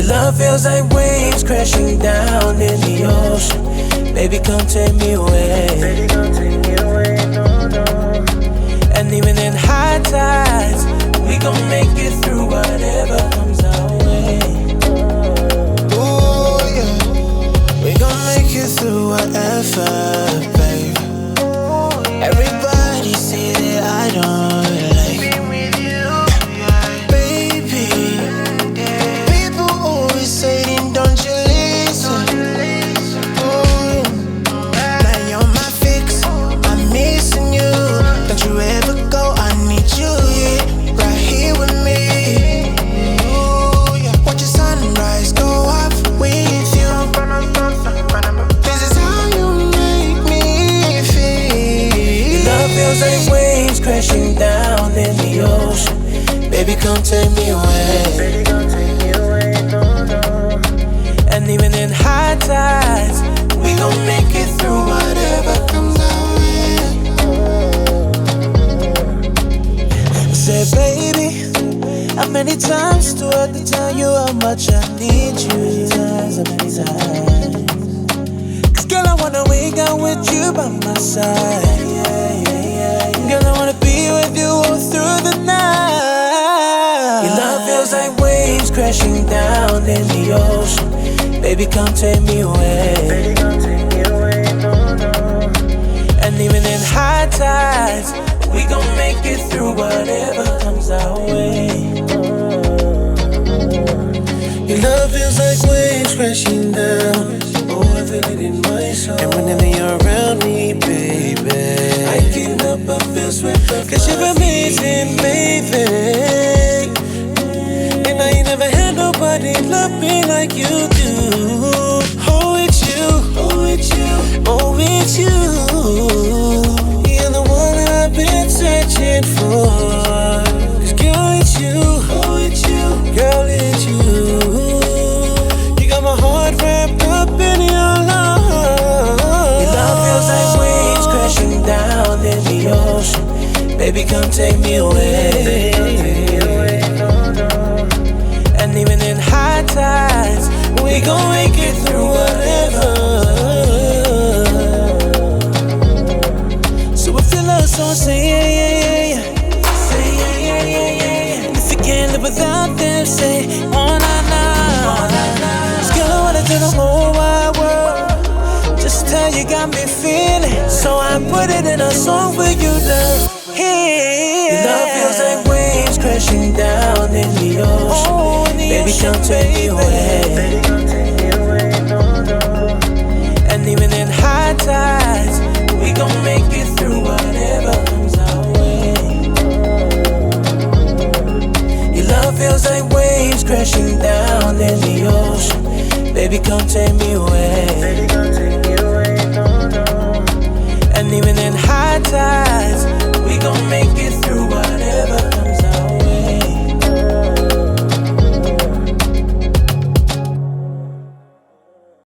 Love feels like waves crashing down in the ocean. Baby, come take me away. Baby, come take me away, no, no. And even in high tides, we gon' make it through whatever comes our way. Ooh, yeah. We gon' make it through whatever, baby. Everybody say that I don't like being with you, baby. People always saying, don't you listen? Ooh, now you're my fix, I'm missing you. Don't you ever go, I need you here, right here with me. Ooh, yeah. Watch the sunrise go up with you. This is how you make me feel. Love feels like waves crashing down in the ocean. Baby, come take me away. Baby, come take me away, no, no. And even in high tides, we gon' make it through whatever comes our way. I said, baby, how many times do I have to tell you how much I need you? So many times. Cause girl, I wanna wake up with you by my side. Girl, I wanna be with you all through the night. Your love feels like waves crashing down in the ocean. Baby, come take me away. Baby, come take me away, no, no. And even in high tides, we gon' make it through whatever comes our way. Your love feels like waves crashing down. Oh, I feel it in my soul. And whenever you're around me, baby, I can't help but feel sweat. Cause you're amazing, baby. And I ain't never had nobody love me like you do. Oh, it's you, oh, it's you, oh, it's you. You're the one that I've been searching for. Cause girl, it's you, oh, it's you, girl, it's you. You got my heart wrapped up in your love. Your love feels like waves crashing down in the ocean. Baby, come take me away. Baby, come take me away, no, no. And even in high tides, we gon' make it through whatever. So if you love someone, say yeah, yeah, yeah, yeah. Say yeah, yeah, yeah, yeah. And if you can't live without them, say oh na na, oh na na. Just girl, I wanna tell the whole wide world just how you got me feeling. So I put it in a song for you to hear. Your love feels like waves crashing down in the ocean. Oh, baby, come take me away. Baby, come take me away, no, no. And even in high tides, we gon' make it through whatever comes our way. Your love feels like waves crashing down in the ocean. Baby, come take me away.